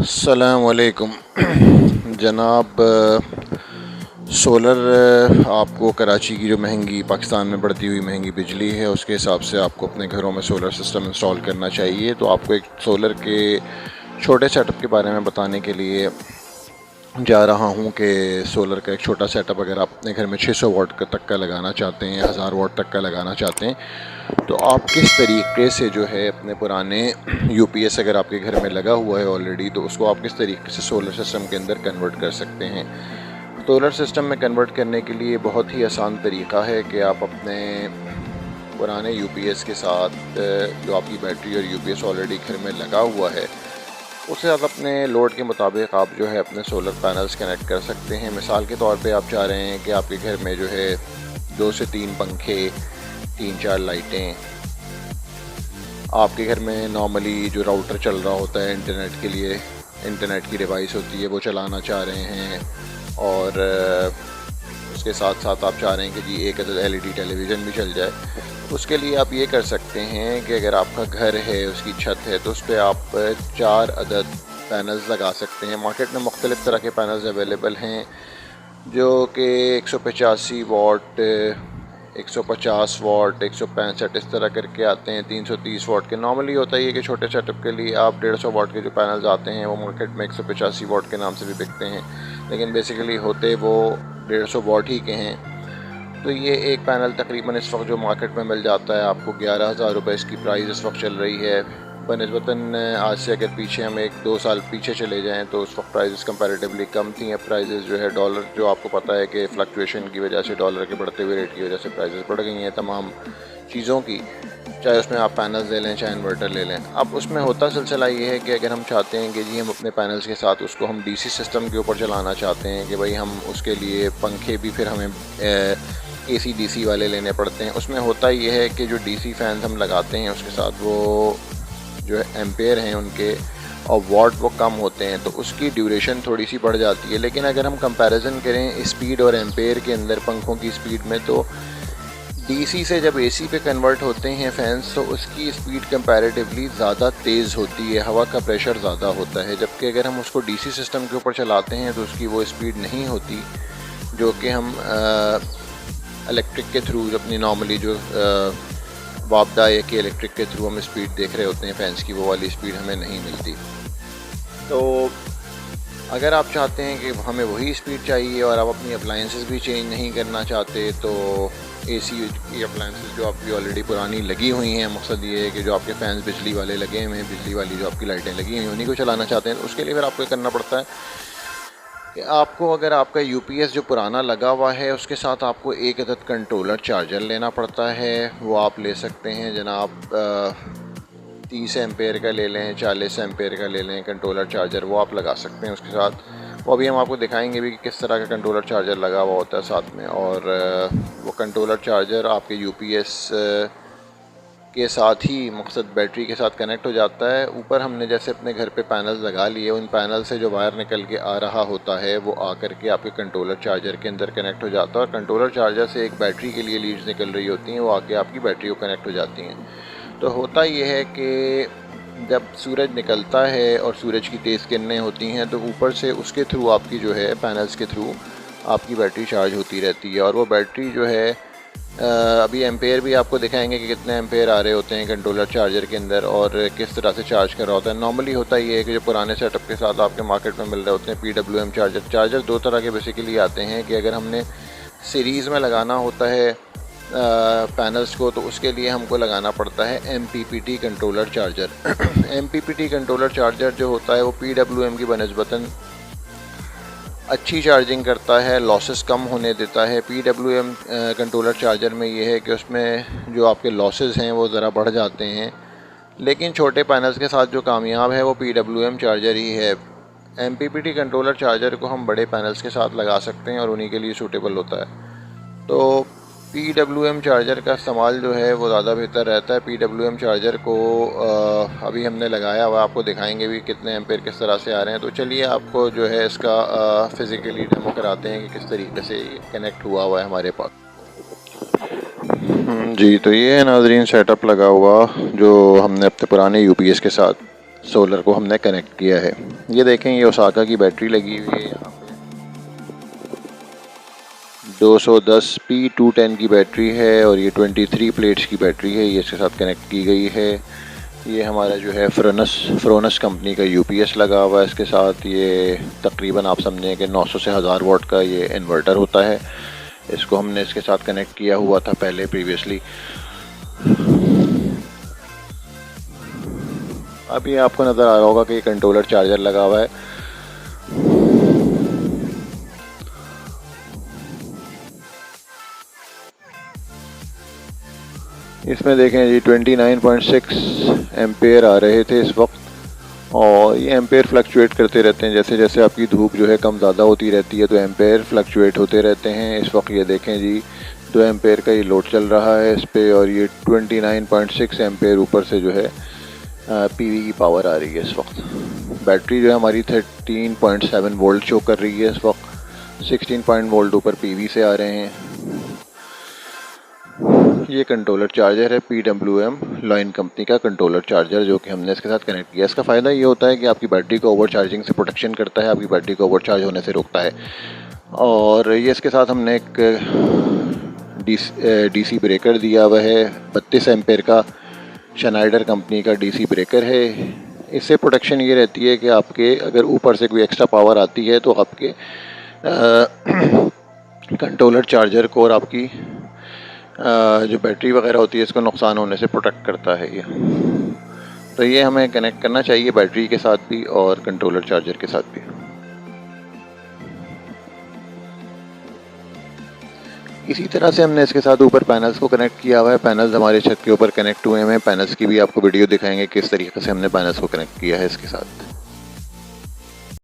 अस्सलामुअलैकुम जनाब। सोलर आपको कराची की जो महंगी पाकिस्तान में बढ़ती हुई महंगी बिजली है उसके हिसाब से आपको अपने घरों में सोलर सिस्टम इंस्टॉल करना चाहिए। तो आपको एक सोलर के छोटे सेटअप के बारे में बताने के लिए जा रहा हूँ कि सोलर का एक छोटा सेटअप अगर आप अपने घर में 600 वाट तक का लगाना चाहते हैं, 1000 वाट तक का लगाना चाहते हैं, तो आप किस तरीके से जो है अपने पुराने यूपीएस अगर आपके घर में लगा हुआ है ऑलरेडी, तो उसको आप किस तरीके से सोलर सिस्टम के अंदर कन्वर्ट कर सकते हैं। सोलर सिस्टम में कन्वर्ट करने के लिए बहुत ही आसान तरीका है कि आप अपने पुराने यूपीएस के साथ जो आपकी बैटरी और यूपीएस ऑलरेडी घर में लगा हुआ है उसके साथ अपने लोड के मुताबिक आप जो है अपने सोलर पैनल्स कनेक्ट कर सकते हैं। मिसाल के तौर पे आप चाह रहे हैं कि आपके घर में जो है 2 से 3 पंखे, 3-4 लाइटें, आपके घर में नॉर्मली जो राउटर चल रहा होता है इंटरनेट के लिए, इंटरनेट की डिवाइस होती है वो चलाना चाह रहे हैं, और उसके साथ साथ आप चाह रहे हैं कि जी एक अदद एलईडी टेलीविज़न भी चल जाए। उसके लिए आप ये कर सकते हैं कि अगर आपका घर है, उसकी छत है, तो उस पर आप 4 अदद पैनल्स लगा सकते हैं। मार्केट में मुख्तलिफ़ तरह के पैनल्स अवेलेबल हैं जो कि 185 वाट, 150 वाट, 165 इस तरह करके आते हैं, 330 वाट के। नॉर्मली होता है कि छोटे सेटअप के लिए आप 150 वाट के जो पैनल्स आते हैं वो मार्केट में 185 वाट के नाम से भी बिकते हैं, लेकिन बेसिकली होते वो 150 वाट ही के हैं। तो ये एक पैनल तकरीबन इस वक्त जो मार्केट में मिल जाता है आपको 11,000 रुपये इसकी प्राइस इस वक्त चल रही है। बनस्बतन आज से अगर पीछे हम 1-2 साल पीछे चले जाएं तो उस वक्त प्राइसेस कंपैरेटिवली कम थी। अब प्राइसेस जो है डॉलर, जो आपको पता है कि फ्लक्चुएशन की वजह से, डॉलर के बढ़ते हुए रेट की वजह से प्राइसेस बढ़ गई हैं तमाम चीज़ों की, चाहे उसमें आप पैनल्स ले लें चाहे इन्वर्टर ले लें। अब उसमें होता सिलसिला ये है कि अगर हम चाहते हैं कि जी हम अपने पैनल्स के साथ उसको हम डीसी सिस्टम के ऊपर चलाना चाहते हैं कि भाई हम उसके लिए पंखे भी फिर हमें एसी डीसी वाले लेने पड़ते हैं। उसमें होता ये है कि जो डीसी फैंस हम लगाते हैं उसके साथ वो जो है एम्पेयर हैं उनके और वाट वो कम होते हैं, तो उसकी ड्यूरेशन थोड़ी सी बढ़ जाती है। लेकिन अगर हम कंपैरिजन करें स्पीड और एम्पेयर के अंदर पंखों की स्पीड में, तो डीसी से जब एसी पे कन्वर्ट होते हैं फैंस तो उसकी स्पीड कंपैरेटिवली ज़्यादा तेज़ होती है, हवा का प्रेशर ज़्यादा होता है। जबकि अगर हम उसको डीसी सिस्टम के ऊपर चलाते हैं तो उसकी वो स्पीड नहीं होती जो कि हम इलेक्ट्रिक के थ्रू, अपनी नॉर्मली जो वापदा या कि इलेक्ट्रिक के थ्रू हम स्पीड देख रहे होते हैं फैंस की, वो वाली स्पीड हमें नहीं मिलती। तो अगर आप चाहते हैं कि हमें वही स्पीड चाहिए और आप अपनी अप्लाइंसेस भी चेंज नहीं करना चाहते, तो एसी की अप्लाइंसेस जो आपकी ऑलरेडी पुरानी लगी हुई हैं, मकसद ये है कि जो आपके फैंस बिजली वाले लगे हुए हैं, बिजली वाली जो आपकी लाइटें लगी हुई हैं उन्हीं को चलाना चाहते हैं, तो उसके लिए फिर आपको करना पड़ता है कि आपको, अगर आपका यूपीएस जो पुराना लगा हुआ है उसके साथ आपको एक अदद कंट्रोलर चार्जर लेना पड़ता है। वो आप ले सकते हैं जनाब 30 एम्पेयर का ले लें, 40 एम्पेयर का ले लें कंट्रोलर चार्जर, वो आप लगा सकते हैं उसके साथ। वो अभी हम आपको दिखाएंगे भी कि किस तरह का कंट्रोलर चार्जर लगा हुआ होता है साथ में। और वो कंट्रोलर चार्जर आपके यूपीएस के साथ ही मकसद बैटरी के साथ कनेक्ट हो जाता है। ऊपर हमने जैसे अपने घर पे पैनल्स लगा लिए, उन पैनल से जो वायर निकल के आ रहा होता है वो आकर के आपके कंट्रोलर चार्जर के अंदर कनेक्ट हो जाता है, और कंट्रोलर चार्जर से एक बैटरी के लिए लीड्स निकल रही होती हैं, वो आके आपकी बैटरी को कनेक्ट हो जाती हैं। तो होता ये है कि जब सूरज निकलता है और सूरज की तेज़ किरणें होती हैं तो ऊपर से उसके थ्रू आपकी जो है पैनल्स के थ्रू आपकी बैटरी चार्ज होती रहती है। और वो बैटरी जो है अभी एम्पेयर भी आपको दिखाएंगे कि कितने एम्पेयर आ रहे होते हैं कंट्रोलर चार्जर के अंदर और किस तरह से चार्ज कर रहा होता है। नॉर्मली होता ये है कि जो पुराने सेटअप के साथ आपके मार्केट में मिल रहे होते हैं PWM चार्जर 2 तरह के बेसिकली आते हैं कि अगर हमने सीरीज़ में लगाना होता है पैनल्स को, तो उसके लिए हमको लगाना पड़ता है MPPT controller charger. MPPT controller charger जो होता है वो PWM की बनस्बतन अच्छी चार्जिंग करता है, लॉसेस कम होने देता है। PWM कंट्रोलर चार्जर में ये है कि उसमें जो आपके लॉसेस हैं वो ज़रा बढ़ जाते हैं, लेकिन छोटे पैनल्स के साथ जो कामयाब है वो PWM चार्जर ही है। MPPT कंट्रोलर चार्जर को हम बड़े पैनल्स के साथ लगा सकते हैं और उन्हीं के लिए सूटेबल होता है। तो PWM चार्जर का इस्तेमाल जो है वो ज़्यादा बेहतर रहता है। PWM चार्जर को अभी हमने लगाया हुआ, आपको दिखाएंगे भी कितने एम्पेयर किस तरह से आ रहे हैं। तो चलिए आपको जो है इसका फ़िज़िकली डेमो कराते हैं कि किस तरीके से कनेक्ट हुआ है हमारे पास। जी, तो ये है नाज़रीन सेटअप लगा हुआ जो हमने अपने पुराने यूपीएस के साथ सोलर को हमने कनेक्ट किया है। ये देखें, ये ओसाका की बैटरी लगी हुई है यहाँ पे, 210 P210 की बैटरी है और ये 23 प्लेट्स की बैटरी है, ये इसके साथ कनेक्ट की गई है। ये हमारा जो है फ्रोनस कंपनी का यूपीएस लगा हुआ है इसके साथ। ये तकरीबन आप समझें कि 900 से 1000 वाट का ये इन्वर्टर होता है। इसको हमने इसके साथ कनेक्ट किया हुआ था पहले प्रीवियसली। अब ये आपको नज़र आ रहा होगा कि ये कंट्रोलर चार्जर लगा हुआ है। इसमें देखें जी 29.6 एम्पेयर आ रहे थे इस वक्त, और ये एम्पेयर फ्लक्चुएट करते रहते हैं। जैसे जैसे आपकी धूप जो है कम ज़्यादा होती रहती है तो एम्पेयर फ्लक्चुएट होते रहते हैं। इस वक्त ये देखें जी 2 एम्पेयर का ये लोड चल रहा है इस पर, और ये 29.6 एम्पेयर ऊपर से जो है पीवी की पावर आ रही है इस वक्त। बैटरी जो है हमारी 13.7 वोल्ट शो कर रही है इस वक्त, 16 पॉइंट वोल्ट ऊपर पीवी से आ रहे हैं। ये कंट्रोलर चार्जर है PWM लॉइन कंपनी का कंट्रोलर चार्जर, जो कि हमने इसके साथ कनेक्ट किया। इसका फ़ायदा ये होता है कि आपकी बैटरी को ओवर चार्जिंग से प्रोटेक्शन करता है, आपकी बैटरी को ओवर चार्ज होने से रोकता है। और ये इसके साथ हमने एक डीसी ब्रेकर दिया हुआ है, 32 एम्पेयर का शनाइडर कंपनी का डीसी ब्रेकर है। इससे प्रोटेक्शन ये रहती है कि आपके अगर ऊपर से कोई एक्स्ट्रा पावर आती है तो आपके कंट्रोलर चार्जर को और आपकी जो बैटरी वगैरह होती है इसको नुकसान होने से प्रोटेक्ट करता है ये। तो ये हमें कनेक्ट करना चाहिए बैटरी के साथ भी और कंट्रोलर चार्जर के साथ भी। इसी तरह से हमने इसके साथ ऊपर पैनल्स को कनेक्ट किया हुआ है। पैनल्स हमारे छत के ऊपर कनेक्ट हुए हैं। पैनल्स की भी आपको वीडियो दिखाएंगे किस तरीके से हमने पैनल्स को कनेक्ट किया है इसके साथ।